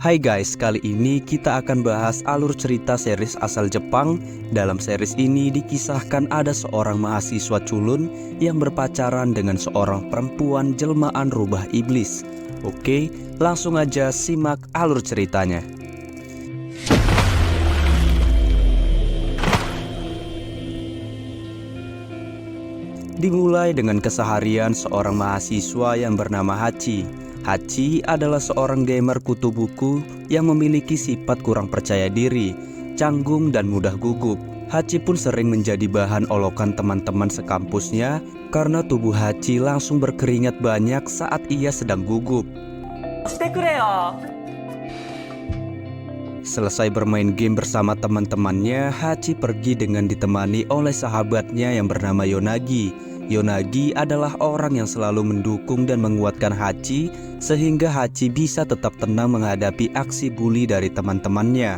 Hai guys, kali ini kita akan bahas alur cerita series asal Jepang. Dalam series ini dikisahkan ada seorang mahasiswa culun yang berpacaran dengan seorang perempuan jelmaan rubah iblis. Oke, langsung aja simak alur ceritanya. Dimulai dengan keseharian seorang mahasiswa yang bernama Hachi. Hachi adalah seorang gamer kutu buku yang memiliki sifat kurang percaya diri, canggung dan mudah gugup. Hachi pun sering menjadi bahan olokan teman-teman sekampusnya karena tubuh Hachi langsung berkeringat banyak saat ia sedang gugup. Selesai bermain game bersama teman-temannya, Hachi pergi dengan ditemani oleh sahabatnya yang bernama Yonagi. Yonagi adalah orang yang selalu mendukung dan menguatkan Hachi sehingga Hachi bisa tetap tenang menghadapi aksi bully dari teman-temannya.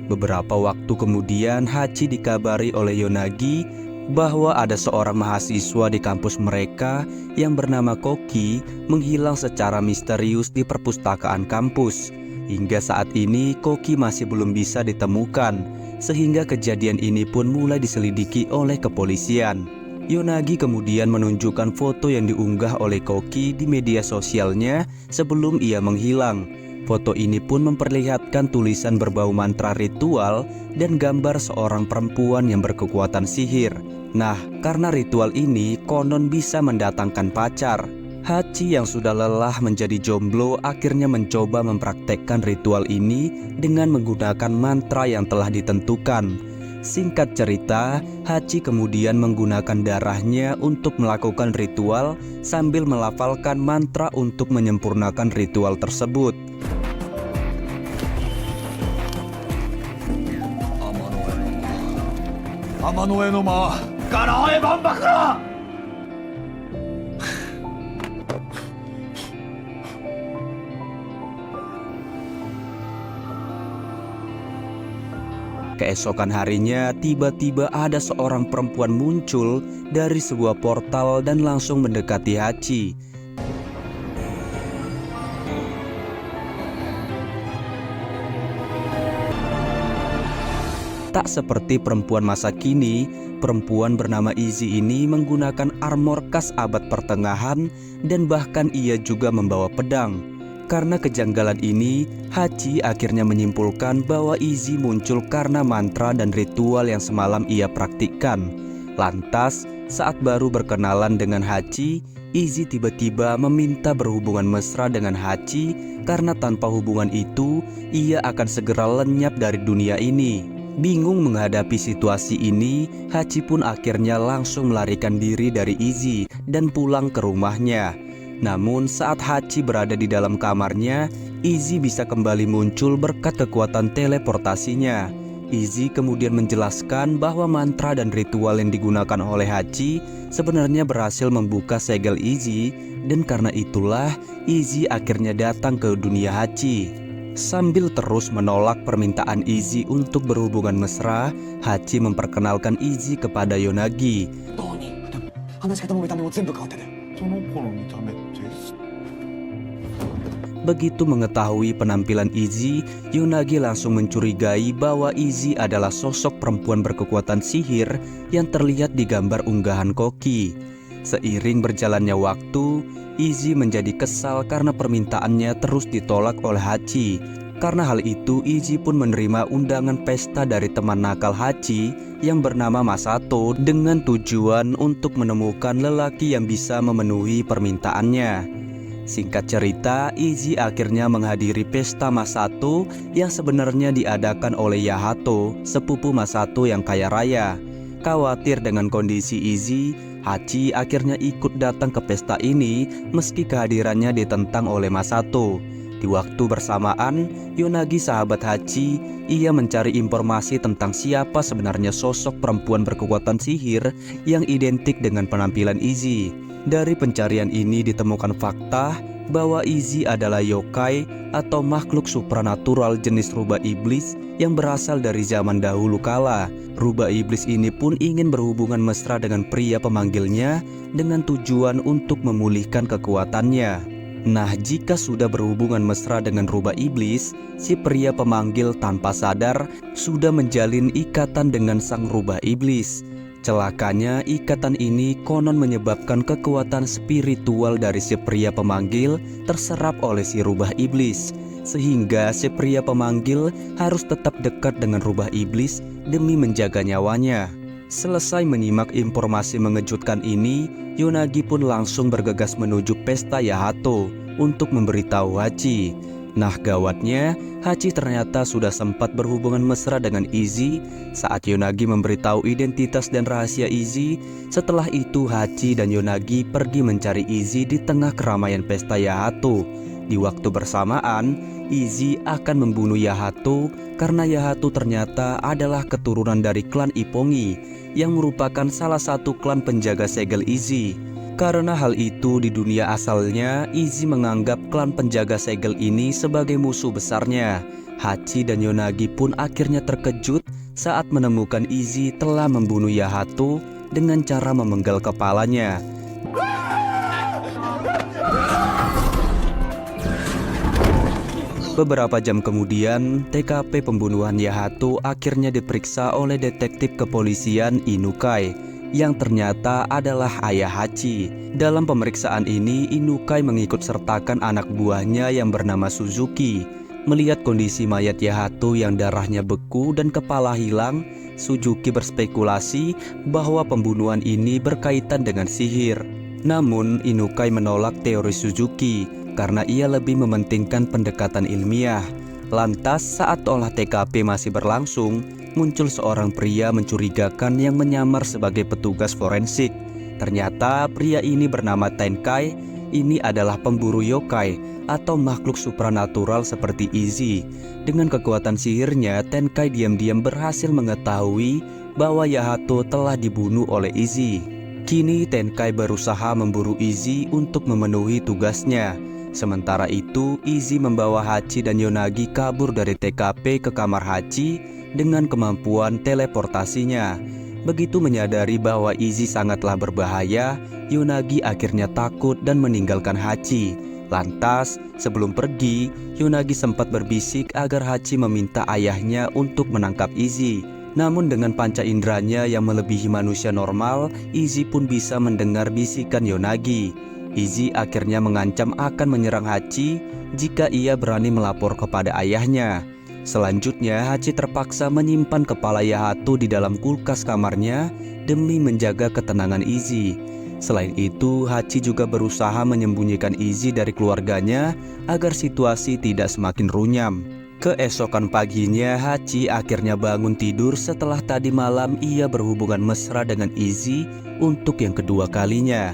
Beberapa waktu kemudian Hachi dikabari oleh Yonagi bahwa ada seorang mahasiswa di kampus mereka yang bernama Koki menghilang secara misterius di perpustakaan kampus. Hingga saat ini Koki masih belum bisa ditemukan, sehingga kejadian ini pun mulai diselidiki oleh kepolisian. Yonagi kemudian menunjukkan foto yang diunggah oleh Koki di media sosialnya sebelum ia menghilang. Foto ini pun memperlihatkan tulisan berbau mantra ritual dan gambar seorang perempuan yang berkekuatan sihir. Nah, karena ritual ini konon bisa mendatangkan pacar. Hachi yang sudah lelah menjadi jomblo akhirnya mencoba mempraktekkan ritual ini dengan menggunakan mantra yang telah ditentukan. Singkat cerita, Hachi kemudian menggunakan darahnya untuk melakukan ritual sambil melafalkan mantra untuk menyempurnakan ritual tersebut. Keesokan harinya, tiba-tiba ada seorang perempuan muncul dari sebuah portal dan langsung mendekati Hachi. Tak seperti perempuan masa kini, perempuan bernama Izzy ini menggunakan armor khas abad pertengahan dan bahkan ia juga membawa pedang. Karena kejanggalan ini, Hachi akhirnya menyimpulkan bahwa Izzy muncul karena mantra dan ritual yang semalam ia praktikkan. Lantas, saat baru berkenalan dengan Hachi, Izzy tiba-tiba meminta berhubungan mesra dengan Hachi karena tanpa hubungan itu, ia akan segera lenyap dari dunia ini. Bingung menghadapi situasi ini, Hachi pun akhirnya langsung melarikan diri dari Izzy dan pulang ke rumahnya. Namun saat Hachi berada di dalam kamarnya, Izzy bisa kembali muncul berkat kekuatan teleportasinya. Izzy kemudian menjelaskan bahwa mantra dan ritual yang digunakan oleh Hachi sebenarnya berhasil membuka segel Izzy, dan karena itulah Izzy akhirnya datang ke dunia Hachi. Sambil terus menolak permintaan Izzy untuk berhubungan mesra, Hachi memperkenalkan Izzy kepada Yonagi. Begitu mengetahui penampilan Izzy, Yonagi langsung mencurigai bahwa Izzy adalah sosok perempuan berkekuatan sihir yang terlihat di gambar unggahan Koki. Seiring berjalannya waktu, Izzy menjadi kesal karena permintaannya terus ditolak oleh Hachi. Karena hal itu, Izzy pun menerima undangan pesta dari teman nakal Hachi yang bernama Masato dengan tujuan untuk menemukan lelaki yang bisa memenuhi permintaannya. Singkat cerita, Izzy akhirnya menghadiri pesta Masato yang sebenarnya diadakan oleh Yahato, sepupu Masato yang kaya raya. Khawatir dengan kondisi Izzy, Hachi akhirnya ikut datang ke pesta ini meski kehadirannya ditentang oleh Masato. Di waktu bersamaan, Yonagi sahabat Hachi, ia mencari informasi tentang siapa sebenarnya sosok perempuan berkekuatan sihir yang identik dengan penampilan Izzy. Dari pencarian ini ditemukan fakta bahwa Izzy adalah yokai atau makhluk supranatural jenis rubah iblis yang berasal dari zaman dahulu kala. Rubah iblis ini pun ingin berhubungan mesra dengan pria pemanggilnya dengan tujuan untuk memulihkan kekuatannya. Nah, jika sudah berhubungan mesra dengan rubah iblis, si pria pemanggil tanpa sadar sudah menjalin ikatan dengan sang rubah iblis. Celakanya, ikatan ini konon menyebabkan kekuatan spiritual dari si pria pemanggil terserap oleh si rubah iblis, sehingga si pria pemanggil harus tetap dekat dengan rubah iblis demi menjaga nyawanya. Selesai menyimak informasi mengejutkan ini, Yonagi pun langsung bergegas menuju pesta Yahato untuk memberitahu Hachi. Nah, gawatnya, Hachi ternyata sudah sempat berhubungan mesra dengan Izzy saat Yonagi memberitahu identitas dan rahasia Izzy. Setelah itu, Hachi dan Yonagi pergi mencari Izzy di tengah keramaian pesta Yahato. Di waktu bersamaan, Izzy akan membunuh Yahato karena Yahato ternyata adalah keturunan dari klan Ippongi yang merupakan salah satu klan penjaga segel Izzy. Karena hal itu, di dunia asalnya, Izzy menganggap klan penjaga segel ini sebagai musuh besarnya. Hachi dan Yonagi pun akhirnya terkejut saat menemukan Izzy telah membunuh Yahato dengan cara memenggal kepalanya. Beberapa jam kemudian, TKP pembunuhan Yahato akhirnya diperiksa oleh detektif kepolisian Inukai, yang ternyata adalah ayah Hachi. Dalam pemeriksaan ini, Inukai mengikut sertakan anak buahnya yang bernama Suzuki. Melihat kondisi mayat Yahato yang darahnya beku dan kepala hilang, Suzuki berspekulasi bahwa pembunuhan ini berkaitan dengan sihir. Namun, Inukai menolak teori Suzuki karena ia lebih mementingkan pendekatan ilmiah. Lantas, saat olah TKP masih berlangsung, muncul seorang pria mencurigakan yang menyamar sebagai petugas forensik. Ternyata pria ini bernama Tenkai. Ini adalah pemburu yokai atau makhluk supranatural seperti Izzy. Dengan kekuatan sihirnya, Tenkai diam-diam berhasil mengetahui bahwa Yahato telah dibunuh oleh Izzy. Kini Tenkai berusaha memburu Izzy untuk memenuhi tugasnya. Sementara itu, Izzy membawa Hachi dan Yonagi kabur dari TKP ke kamar Hachi dengan kemampuan teleportasinya. Begitu menyadari bahwa Izzy sangatlah berbahaya, Yonagi akhirnya takut dan meninggalkan Hachi. Lantas, sebelum pergi, Yonagi sempat berbisik agar Hachi meminta ayahnya untuk menangkap Izzy. Namun dengan panca inderanya yang melebihi manusia normal, Izzy pun bisa mendengar bisikan Yonagi. Izzy akhirnya mengancam akan menyerang Hachi jika ia berani melapor kepada ayahnya. Selanjutnya, Hachi terpaksa menyimpan kepala Yahato di dalam kulkas kamarnya demi menjaga ketenangan Izzy. Selain itu, Hachi juga berusaha menyembunyikan Izzy dari keluarganya agar situasi tidak semakin runyam. Keesokan paginya, Hachi akhirnya bangun tidur setelah tadi malam ia berhubungan mesra dengan Izzy untuk yang kedua kalinya.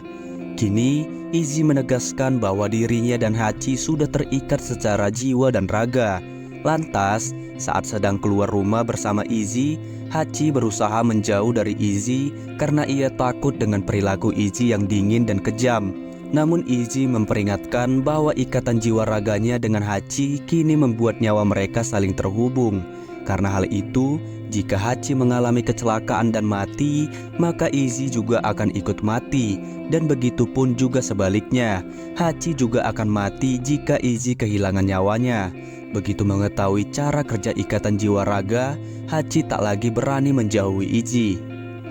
Kini, Izzy menegaskan bahwa dirinya dan Hachi sudah terikat secara jiwa dan raga. Lantas, saat sedang keluar rumah bersama Izzy, Hachi berusaha menjauh dari Izzy karena ia takut dengan perilaku Izzy yang dingin dan kejam. Namun Izzy memperingatkan bahwa ikatan jiwa raganya dengan Hachi kini membuat nyawa mereka saling terhubung. Karena hal itu, jika Hachi mengalami kecelakaan dan mati, maka Izzy juga akan ikut mati. Dan begitu pun juga sebaliknya, Hachi juga akan mati jika Izzy kehilangan nyawanya. Begitu mengetahui cara kerja ikatan jiwa raga, Hachi tak lagi berani menjauhi Izzy.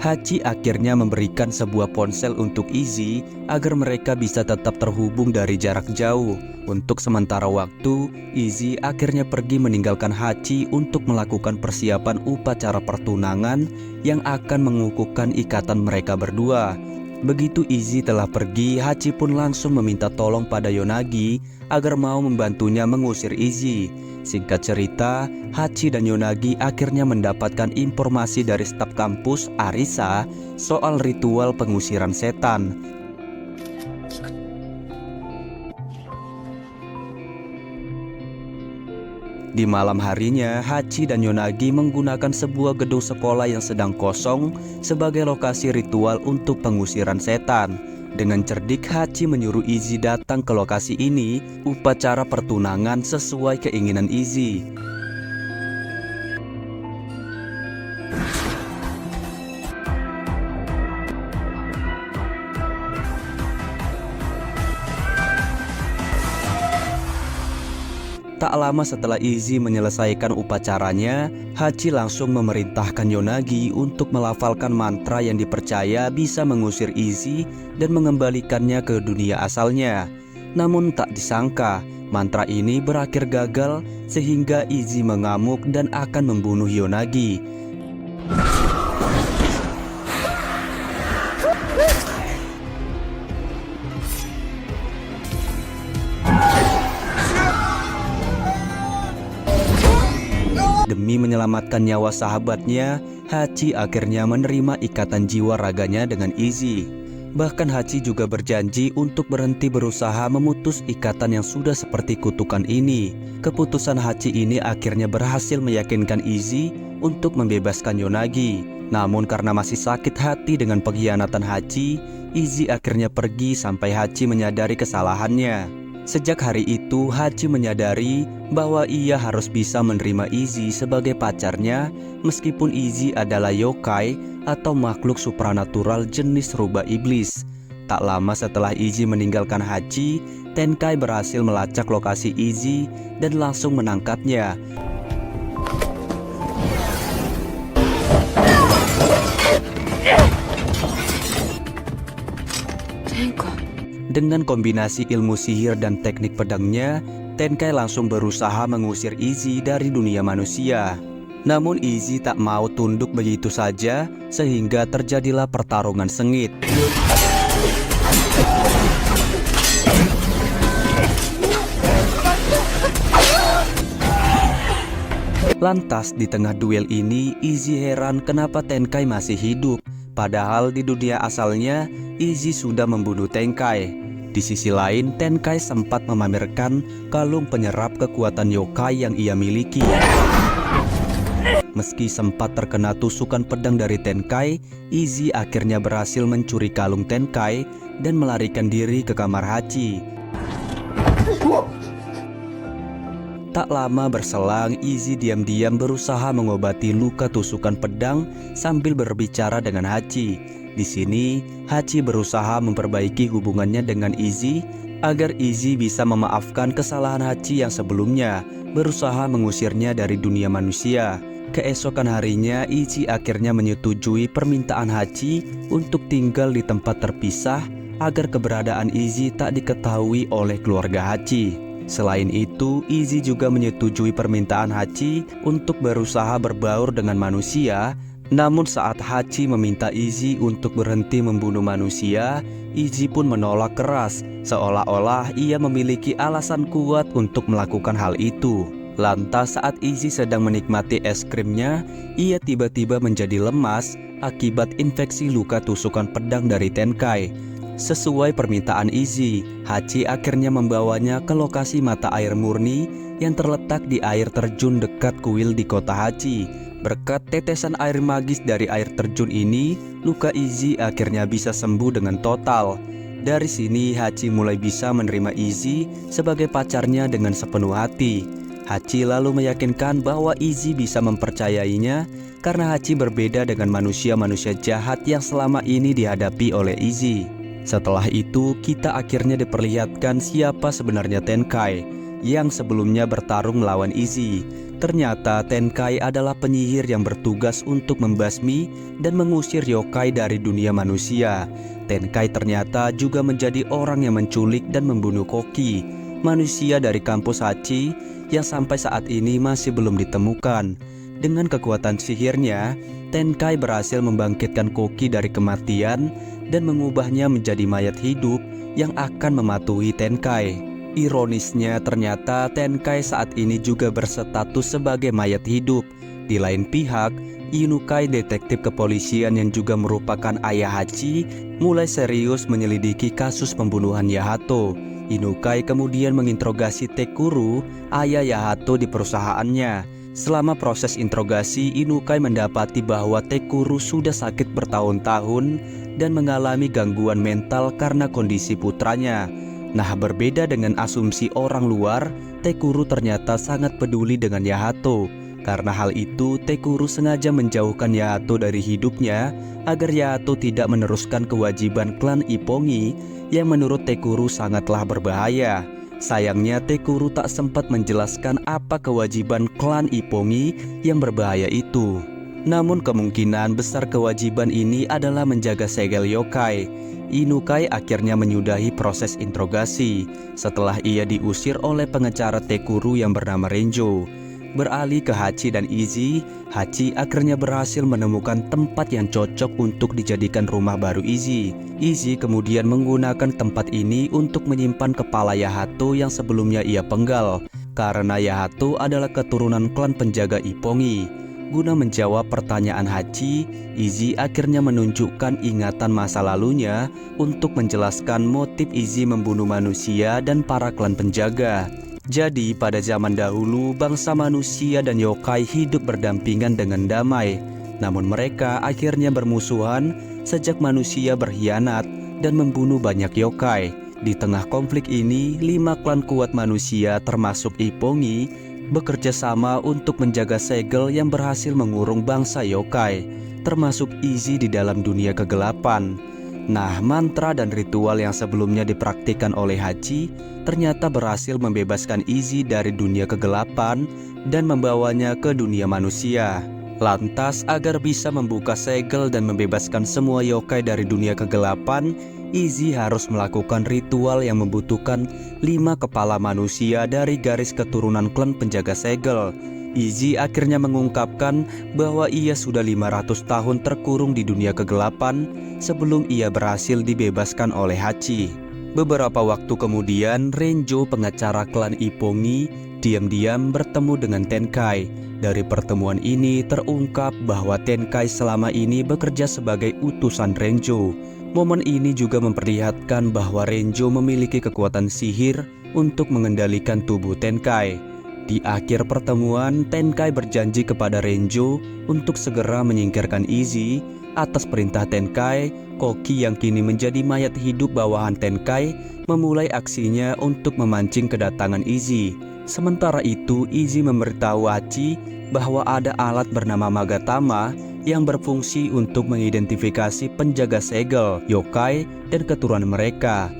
Hachi akhirnya memberikan sebuah ponsel untuk Izzy agar mereka bisa tetap terhubung dari jarak jauh. Untuk sementara waktu, Izzy akhirnya pergi meninggalkan Hachi untuk melakukan persiapan upacara pertunangan yang akan mengukuhkan ikatan mereka berdua. Begitu Izzy telah pergi, Hachi pun langsung meminta tolong pada Yonagi agar mau membantunya mengusir Izzy. Singkat cerita, Hachi dan Yonagi akhirnya mendapatkan informasi dari staf kampus Arisa soal ritual pengusiran setan. Di malam harinya, Hachi dan Yonagi menggunakan sebuah gedung sekolah yang sedang kosong sebagai lokasi ritual untuk pengusiran setan. Dengan cerdik, Hachi menyuruh Izzy datang ke lokasi ini, upacara pertunangan sesuai keinginan Izzy. Tak lama setelah Izzy menyelesaikan upacaranya, Hachi langsung memerintahkan Yonagi untuk melafalkan mantra yang dipercaya bisa mengusir Izzy dan mengembalikannya ke dunia asalnya. Namun tak disangka, mantra ini berakhir gagal sehingga Izzy mengamuk dan akan membunuh Yonagi. Demi menyelamatkan nyawa sahabatnya, Hachi akhirnya menerima ikatan jiwa raganya dengan Izzy. Bahkan Hachi juga berjanji untuk berhenti berusaha memutus ikatan yang sudah seperti kutukan ini. Keputusan Hachi ini akhirnya berhasil meyakinkan Izzy untuk membebaskan Yonagi. Namun karena masih sakit hati dengan pengkhianatan Hachi, Izzy akhirnya pergi sampai Hachi menyadari kesalahannya. Sejak hari itu, Hachi menyadari bahwa ia harus bisa menerima Izzy sebagai pacarnya meskipun Izzy adalah yokai atau makhluk supranatural jenis rubah iblis. Tak lama setelah Izzy meninggalkan Hachi, Tenkai berhasil melacak lokasi Izzy dan langsung menangkapnya. Dengan kombinasi ilmu sihir dan teknik pedangnya, Tenkai langsung berusaha mengusir Izzy dari dunia manusia. Namun Izzy tak mau tunduk begitu saja, sehingga terjadilah pertarungan sengit. Lantas di tengah duel ini, Izzy heran kenapa Tenkai masih hidup. Padahal di dunia asalnya, Izzy sudah membunuh Tenkai. Di sisi lain, Tenkai sempat memamerkan kalung penyerap kekuatan yokai yang ia miliki. Meski sempat terkena tusukan pedang dari Tenkai, Izzy akhirnya berhasil mencuri kalung Tenkai dan melarikan diri ke kamar Hachi. Tak lama berselang, Izzy diam-diam berusaha mengobati luka tusukan pedang sambil berbicara dengan Hachi. Di sini, Hachi berusaha memperbaiki hubungannya dengan Izzy agar Izzy bisa memaafkan kesalahan Hachi yang sebelumnya, berusaha mengusirnya dari dunia manusia. Keesokan harinya, Izzy akhirnya menyetujui permintaan Hachi untuk tinggal di tempat terpisah agar keberadaan Izzy tak diketahui oleh keluarga Hachi. Selain itu, Izzy juga menyetujui permintaan Hachi untuk berusaha berbaur dengan manusia. Namun saat Hachi meminta Izzy untuk berhenti membunuh manusia, Izzy pun menolak keras, seolah-olah ia memiliki alasan kuat untuk melakukan hal itu. Lantas saat Izzy sedang menikmati es krimnya, ia tiba-tiba menjadi lemas akibat infeksi luka tusukan pedang dari Tenkai. Sesuai permintaan Izzy, Hachi akhirnya membawanya ke lokasi mata air murni yang terletak di air terjun dekat kuil di kota Hachi. Berkat tetesan air magis dari air terjun ini, luka Izzy akhirnya bisa sembuh dengan total. Dari sini Hachi mulai bisa menerima Izzy sebagai pacarnya dengan sepenuh hati. Hachi lalu meyakinkan bahwa Izzy bisa mempercayainya karena Hachi berbeda dengan manusia-manusia jahat yang selama ini dihadapi oleh Izzy. Setelah itu, kita akhirnya diperlihatkan siapa sebenarnya Tenkai yang sebelumnya bertarung melawan Izzy. Ternyata Tenkai adalah penyihir yang bertugas untuk membasmi dan mengusir yokai dari dunia manusia. Tenkai ternyata juga menjadi orang yang menculik dan membunuh Koki, manusia dari kampus Hachi yang sampai saat ini masih belum ditemukan. Dengan kekuatan sihirnya, Tenkai berhasil membangkitkan Koki dari kematian dan mengubahnya menjadi mayat hidup yang akan mematuhi Tenkai. Ironisnya ternyata Tenkai saat ini juga berstatus sebagai mayat hidup. Di lain pihak, Inukai, detektif kepolisian yang juga merupakan ayah Hachi, mulai serius menyelidiki kasus pembunuhan Yahato. Inukai kemudian menginterogasi Tekuru, ayah Yahato di perusahaannya. Selama proses interogasi, Inukai mendapati bahwa Tekuru sudah sakit bertahun-tahun dan mengalami gangguan mental karena kondisi putranya. Nah, berbeda dengan asumsi orang luar, Tekuru ternyata sangat peduli dengan Yahato. Karena hal itu, Tekuru sengaja menjauhkan Yahato dari hidupnya agar Yahato tidak meneruskan kewajiban klan Ippongi yang menurut Tekuru sangatlah berbahaya. Sayangnya Tekuru tak sempat menjelaskan apa kewajiban klan Ippongi yang berbahaya itu. Namun kemungkinan besar kewajiban ini adalah menjaga segel yokai. Inukai akhirnya menyudahi proses interogasi setelah ia diusir oleh pengacara Tekuru yang bernama Renjo. Beralih ke Hachi dan Izzy, Hachi akhirnya berhasil menemukan tempat yang cocok untuk dijadikan rumah baru Izzy. Izzy kemudian menggunakan tempat ini untuk menyimpan kepala Yahato yang sebelumnya ia penggal, karena Yahato adalah keturunan klan penjaga Ippongi. Guna menjawab pertanyaan Hachi, Izzy akhirnya menunjukkan ingatan masa lalunya untuk menjelaskan motif Izzy membunuh manusia dan para klan penjaga. Jadi pada zaman dahulu bangsa manusia dan yokai hidup berdampingan dengan damai. Namun mereka akhirnya bermusuhan sejak manusia berkhianat dan membunuh banyak yokai. Di tengah konflik ini, 5 klan kuat manusia termasuk Ippongi bekerja sama untuk menjaga segel yang berhasil mengurung bangsa yokai, termasuk Izzy di dalam dunia kegelapan. Nah, mantra dan ritual yang sebelumnya dipraktikkan oleh Hachi ternyata berhasil membebaskan Izzy dari dunia kegelapan dan membawanya ke dunia manusia. Lantas, agar bisa membuka segel dan membebaskan semua yokai dari dunia kegelapan, Izzy harus melakukan ritual yang membutuhkan 5 kepala manusia dari garis keturunan klan penjaga segel. Izzy akhirnya mengungkapkan bahwa ia sudah 500 tahun terkurung di dunia kegelapan sebelum ia berhasil dibebaskan oleh Hachi. Beberapa waktu kemudian, Renjo, pengacara klan Ippongi, diam-diam bertemu dengan Tenkai. Dari pertemuan ini terungkap bahwa Tenkai selama ini bekerja sebagai utusan Renjo. Momen ini juga memperlihatkan bahwa Renjo memiliki kekuatan sihir untuk mengendalikan tubuh Tenkai. Di akhir pertemuan, Tenkai berjanji kepada Renjo untuk segera menyingkirkan Izzy. Atas perintah Tenkai, Koki yang kini menjadi mayat hidup bawahan Tenkai memulai aksinya untuk memancing kedatangan Izzy. Sementara itu, Izzy memberitahu Hachi bahwa ada alat bernama Magatama yang berfungsi untuk mengidentifikasi penjaga segel, yokai, dan keturunan mereka.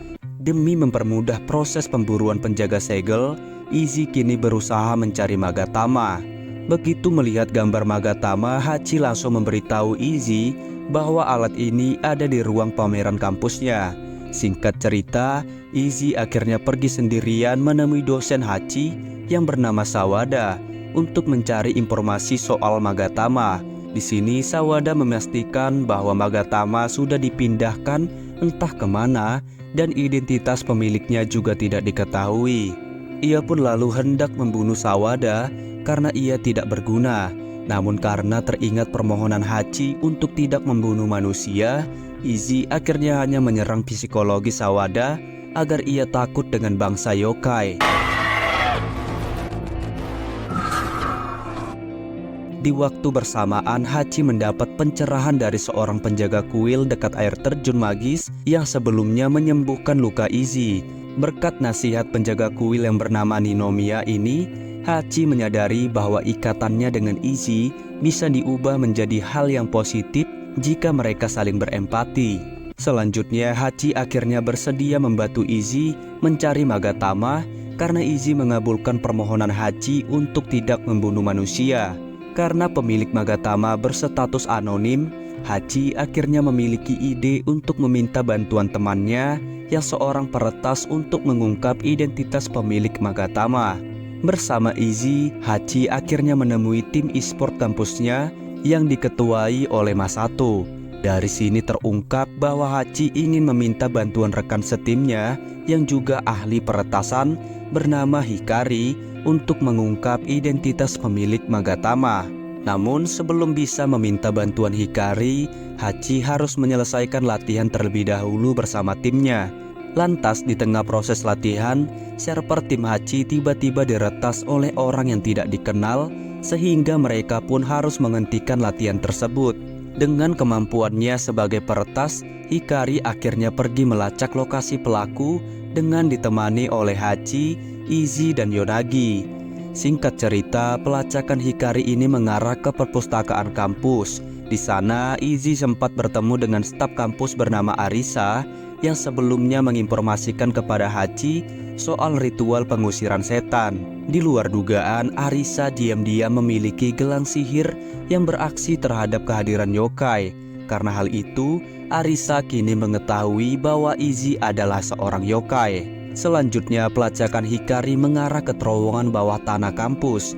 Demi mempermudah proses pemburuan penjaga segel, Izzy kini berusaha mencari Magatama. Begitu melihat gambar Magatama, Hachi langsung memberitahu Izzy bahwa alat ini ada di ruang pameran kampusnya. Singkat cerita, Izzy akhirnya pergi sendirian menemui dosen Hachi yang bernama Sawada untuk mencari informasi soal Magatama. Di sini Sawada memastikan bahwa Magatama sudah dipindahkan entah kemana dan identitas pemiliknya juga tidak diketahui. Ia pun lalu hendak membunuh Sawada karena ia tidak berguna. Namun karena teringat permohonan Hachi untuk tidak membunuh manusia, Izzy akhirnya hanya menyerang psikologi Sawada agar ia takut dengan bangsa yokai. Di waktu bersamaan, Hachi mendapat pencerahan dari seorang penjaga kuil dekat air terjun magis yang sebelumnya menyembuhkan luka Izzy. Berkat nasihat penjaga kuil yang bernama Ninomiya ini, Hachi menyadari bahwa ikatannya dengan Izzy bisa diubah menjadi hal yang positif jika mereka saling berempati. Selanjutnya, Hachi akhirnya bersedia membantu Izzy mencari Magatama karena Izzy mengabulkan permohonan Hachi untuk tidak membunuh manusia. Karena pemilik Magatama berstatus anonim, Hachi akhirnya memiliki ide untuk meminta bantuan temannya yang seorang peretas untuk mengungkap identitas pemilik Magatama. Bersama Izzy, Hachi akhirnya menemui tim e-sport kampusnya yang diketuai oleh Masato. Dari sini terungkap bahwa Hachi ingin meminta bantuan rekan setimnya yang juga ahli peretasan bernama Hikari untuk mengungkap identitas pemilik Magatama. Namun sebelum bisa meminta bantuan Hikari, Hachi harus menyelesaikan latihan terlebih dahulu bersama timnya. Lantas di tengah proses latihan, server tim Hachi tiba-tiba diretas oleh orang yang tidak dikenal, sehingga mereka pun harus menghentikan latihan tersebut. Dengan kemampuannya sebagai peretas, Hikari akhirnya pergi melacak lokasi pelaku dengan ditemani oleh Hachi, Izzy, dan Yonagi. Singkat cerita, pelacakan Hikari ini mengarah ke perpustakaan kampus. Di sana, Izzy sempat bertemu dengan staf kampus bernama Arisa yang sebelumnya menginformasikan kepada Hachi soal ritual pengusiran setan. Di luar dugaan, Arisa diam-diam memiliki gelang sihir yang beraksi terhadap kehadiran yokai. Karena hal itu, Arisa kini mengetahui bahwa Izzy adalah seorang yokai. Selanjutnya, pelacakan Hikari mengarah ke terowongan bawah tanah kampus.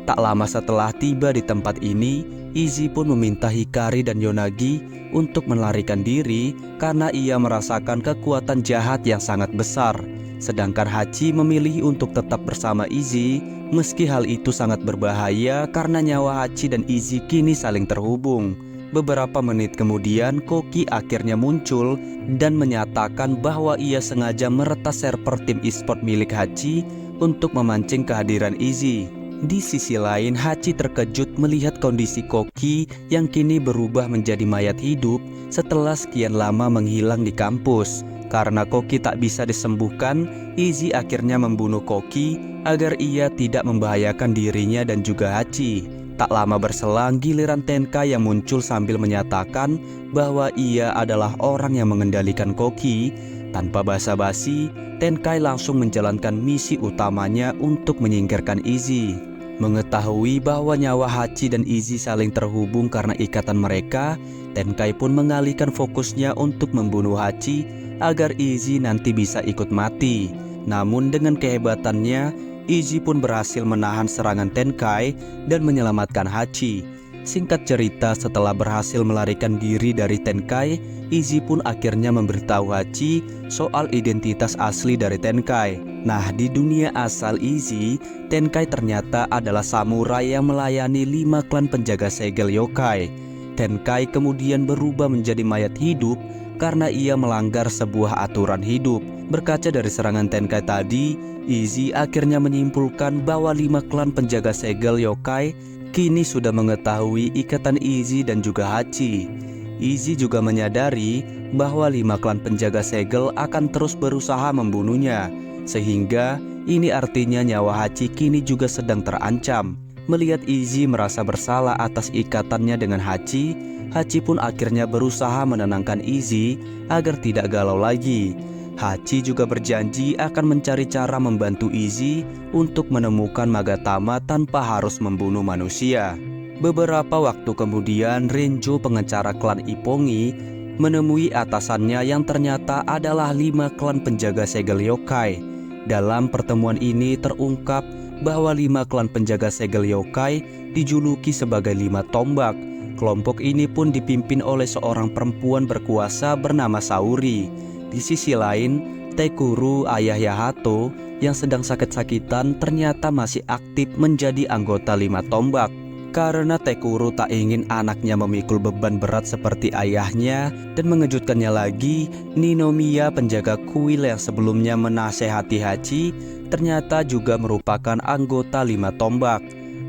Tak lama setelah tiba di tempat ini, Izzy pun meminta Hikari dan Yonagi untuk melarikan diri karena ia merasakan kekuatan jahat yang sangat besar. Sedangkan Hachi memilih untuk tetap bersama Izzy, meski hal itu sangat berbahaya karena nyawa Hachi dan Izzy kini saling terhubung. Beberapa menit kemudian, Koki akhirnya muncul dan menyatakan bahwa ia sengaja meretas server tim e-sport milik Hachi untuk memancing kehadiran Izzy. Di sisi lain, Hachi terkejut melihat kondisi Koki yang kini berubah menjadi mayat hidup setelah sekian lama menghilang di kampus. Karena Koki tak bisa disembuhkan, Izzy akhirnya membunuh Koki agar ia tidak membahayakan dirinya dan juga Hachi. Tak lama berselang, giliran Tenkai yang muncul sambil menyatakan bahwa ia adalah orang yang mengendalikan Koki. Tanpa basa-basi, Tenkai langsung menjalankan misi utamanya untuk menyingkirkan Izzy. Mengetahui bahwa nyawa Hachi dan Izzy saling terhubung karena ikatan mereka, Tenkai pun mengalihkan fokusnya untuk membunuh Hachi agar Izzy nanti bisa ikut mati. Namun dengan kehebatannya, Izzy pun berhasil menahan serangan Tenkai dan menyelamatkan Hachi. Singkat cerita, setelah berhasil melarikan diri dari Tenkai, Izzy pun akhirnya memberitahu Hachi soal identitas asli dari Tenkai. Nah, di dunia asal Izzy, Tenkai ternyata adalah samurai yang melayani 5 klan penjaga segel yokai. Tenkai kemudian berubah menjadi mayat hidup karena ia melanggar sebuah aturan hidup. Berkaca dari serangan Tenkai tadi, Izzy akhirnya menyimpulkan bahwa 5 klan penjaga segel yokai kini sudah mengetahui ikatan Izzy dan juga Hachi. Izzy juga menyadari bahwa 5 klan penjaga segel akan terus berusaha membunuhnya, sehingga ini artinya nyawa Hachi kini juga sedang terancam. Melihat Izzy merasa bersalah atas ikatannya dengan Hachi, Hachi pun akhirnya berusaha menenangkan Izzy agar tidak galau lagi. Hachi juga berjanji akan mencari cara membantu Izzy untuk menemukan Magatama tanpa harus membunuh manusia. Beberapa waktu kemudian, Renjo, pengacara klan Ippongi, menemui atasannya yang ternyata adalah 5 klan penjaga segel yokai. Dalam pertemuan ini terungkap bahwa 5 klan penjaga segel yokai dijuluki sebagai 5 tombak. Kelompok ini pun dipimpin oleh seorang perempuan berkuasa bernama Saori. Di sisi lain, Takeru, ayah Yahato yang sedang sakit-sakitan, ternyata masih aktif menjadi anggota 5 tombak. Karena Takeru tak ingin anaknya memikul beban berat seperti ayahnya, dan mengejutkannya lagi, Ninomiya, penjaga kuil yang sebelumnya menasehati Hachi, ternyata juga merupakan anggota 5 tombak.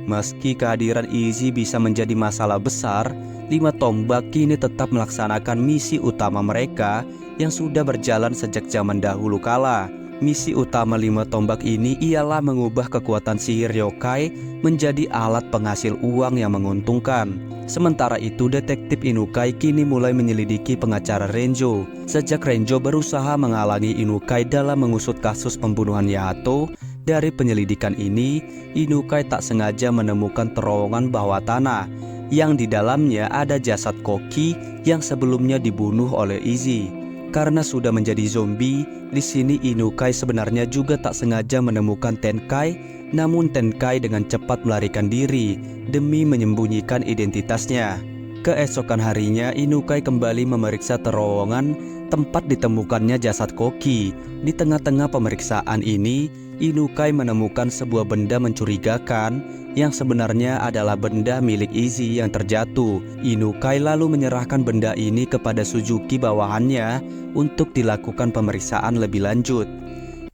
Meski kehadiran Izzy bisa menjadi masalah besar, 5 tombak kini tetap melaksanakan misi utama mereka yang sudah berjalan sejak zaman dahulu kala. Misi utama 5 tombak ini ialah mengubah kekuatan sihir yokai menjadi alat penghasil uang yang menguntungkan. Sementara itu, detektif Inukai kini mulai menyelidiki pengacara Renjo. Sejak Renjo berusaha menghalangi Inukai dalam mengusut kasus pembunuhan Yahato, dari penyelidikan ini, Inukai tak sengaja menemukan terowongan bawah tanah yang di dalamnya ada jasad Koki yang sebelumnya dibunuh oleh Izzy. Karena sudah menjadi zombie, di sini Inukai sebenarnya juga tak sengaja menemukan Tenkai, namun Tenkai dengan cepat melarikan diri demi menyembunyikan identitasnya. Keesokan harinya, Inukai kembali memeriksa terowongan tempat ditemukannya jasad Koki. Di tengah-tengah pemeriksaan ini, Inukai menemukan sebuah benda mencurigakan yang sebenarnya adalah benda milik Izzy yang terjatuh. Inukai lalu menyerahkan benda ini kepada Suzuki bawahannya untuk dilakukan pemeriksaan lebih lanjut.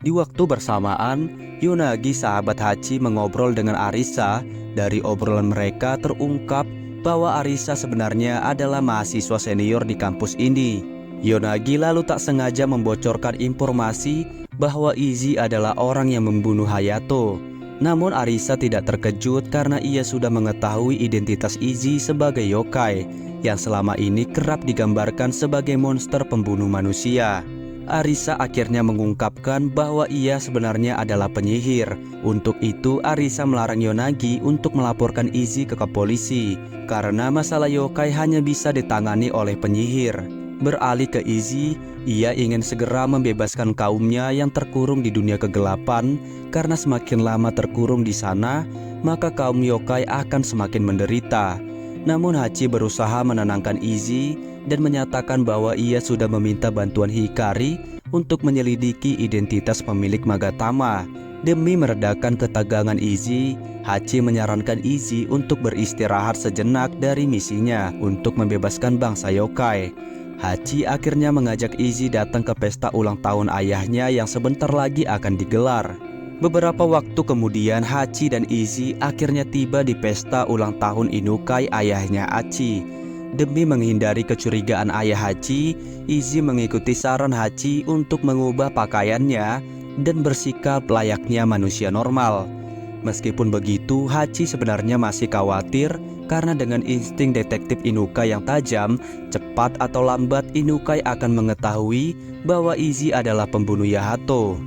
Di waktu bersamaan, Yonagi, sahabat Hachi, mengobrol dengan Arisa. Dari obrolan mereka terungkap bahwa Arisa sebenarnya adalah mahasiswa senior di kampus ini. Yonagi lalu tak sengaja membocorkan informasi bahwa Izzy adalah orang yang membunuh Hayato. Namun Arisa tidak terkejut karena ia sudah mengetahui identitas Izzy sebagai yokai yang selama ini kerap digambarkan sebagai monster pembunuh manusia. Arisa akhirnya mengungkapkan bahwa ia sebenarnya adalah penyihir. Untuk itu Arisa melarang Yonagi untuk melaporkan Izzy ke polisi karena masalah yokai hanya bisa ditangani oleh penyihir. Beralih ke Izzy, ia ingin segera membebaskan kaumnya yang terkurung di dunia kegelapan karena semakin lama terkurung di sana, maka kaum yokai akan semakin menderita. Namun Hachi berusaha menenangkan Izzy dan menyatakan bahwa ia sudah meminta bantuan Hikari untuk menyelidiki identitas pemilik Magatama. Demi meredakan ketegangan Izzy, Hachi menyarankan Izzy untuk beristirahat sejenak dari misinya untuk membebaskan bangsa yokai. Hachi akhirnya mengajak Izzy datang ke pesta ulang tahun ayahnya yang sebentar lagi akan digelar. Beberapa waktu kemudian Hachi dan Izzy akhirnya tiba di pesta ulang tahun Inukai ayahnya Hachi. Demi menghindari kecurigaan ayah Hachi, Izzy mengikuti saran Hachi untuk mengubah pakaiannya dan bersikap layaknya manusia normal. Meskipun begitu, Hachi sebenarnya masih khawatir karena dengan insting detektif Inukai yang tajam, cepat atau lambat Inukai akan mengetahui bahwa Izzy adalah pembunuh Yahato.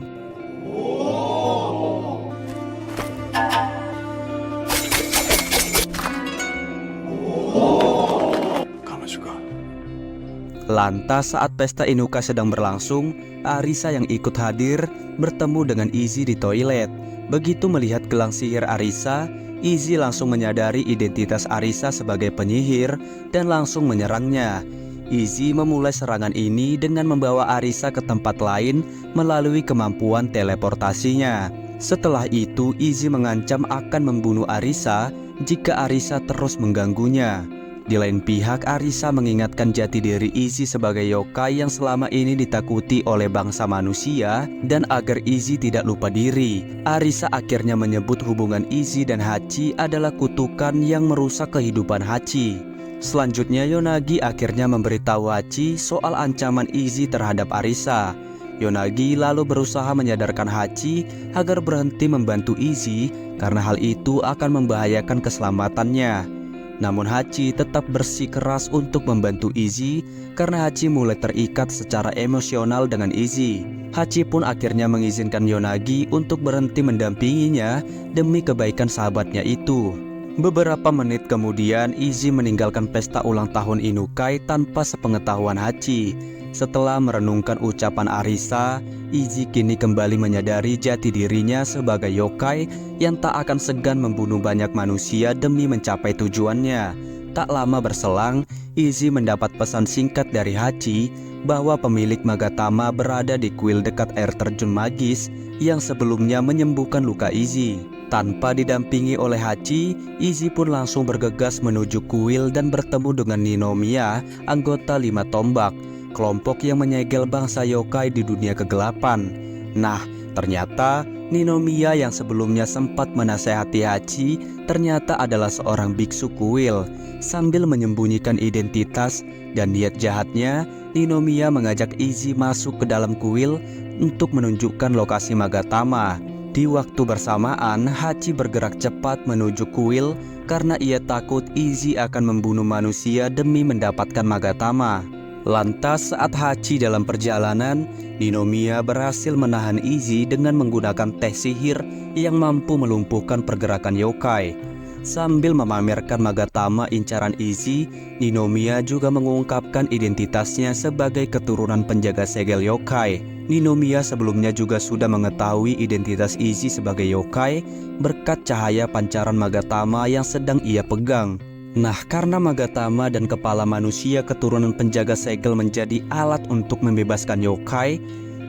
Lantas saat pesta Inukai sedang berlangsung, Arisa yang ikut hadir bertemu dengan Izzy di toilet. Begitu melihat gelang sihir Arisa, Izzy langsung menyadari identitas Arisa sebagai penyihir dan langsung menyerangnya. Izzy memulai serangan ini dengan membawa Arisa ke tempat lain melalui kemampuan teleportasinya. Setelah itu, Izzy mengancam akan membunuh Arisa jika Arisa terus mengganggunya. Di lain pihak, Arisa mengingatkan jati diri Izzy sebagai yokai yang selama ini ditakuti oleh bangsa manusia dan agar Izzy tidak lupa diri. Arisa akhirnya menyebut hubungan Izzy dan Hachi adalah kutukan yang merusak kehidupan Hachi. Selanjutnya Yonagi akhirnya memberitahu Hachi soal ancaman Izzy terhadap Arisa. Yonagi lalu berusaha menyadarkan Hachi agar berhenti membantu Izzy karena hal itu akan membahayakan keselamatannya. Namun Hachi tetap bersikeras untuk membantu Izzy karena Hachi mulai terikat secara emosional dengan Izzy. Hachi pun akhirnya mengizinkan Yonagi untuk berhenti mendampinginya demi kebaikan sahabatnya itu. Beberapa menit kemudian Izzy meninggalkan pesta ulang tahun Inukai tanpa sepengetahuan Hachi. Setelah merenungkan ucapan Arisa, Izzy kini kembali menyadari jati dirinya sebagai yokai yang tak akan segan membunuh banyak manusia demi mencapai tujuannya. Tak lama berselang, Izzy mendapat pesan singkat dari Hachi bahwa pemilik Magatama berada di kuil dekat air terjun magis yang sebelumnya menyembuhkan luka Izzy. Tanpa didampingi oleh Hachi, Izzy pun langsung bergegas menuju kuil dan bertemu dengan Ninomiya, anggota 5 tombak, kelompok yang menyegel bangsa yokai di dunia kegelapan. Nah, ternyata Ninomiya yang sebelumnya sempat menasehati Hachi ternyata adalah seorang biksu kuil. Sambil menyembunyikan identitas dan niat jahatnya, Ninomiya mengajak Izzy masuk ke dalam kuil untuk menunjukkan lokasi Magatama. Di waktu bersamaan, Hachi bergerak cepat menuju kuil karena ia takut Izzy akan membunuh manusia demi mendapatkan Magatama. Lantas saat Hachi dalam perjalanan, Ninomiya berhasil menahan Izzy dengan menggunakan teh sihir yang mampu melumpuhkan pergerakan yokai. Sambil memamerkan Magatama incaran Izzy, Ninomiya juga mengungkapkan identitasnya sebagai keturunan penjaga segel yokai. Ninomiya sebelumnya juga sudah mengetahui identitas Izzy sebagai yokai berkat cahaya pancaran Magatama yang sedang ia pegang. Nah, karena Magatama dan kepala manusia keturunan penjaga segel menjadi alat untuk membebaskan yokai,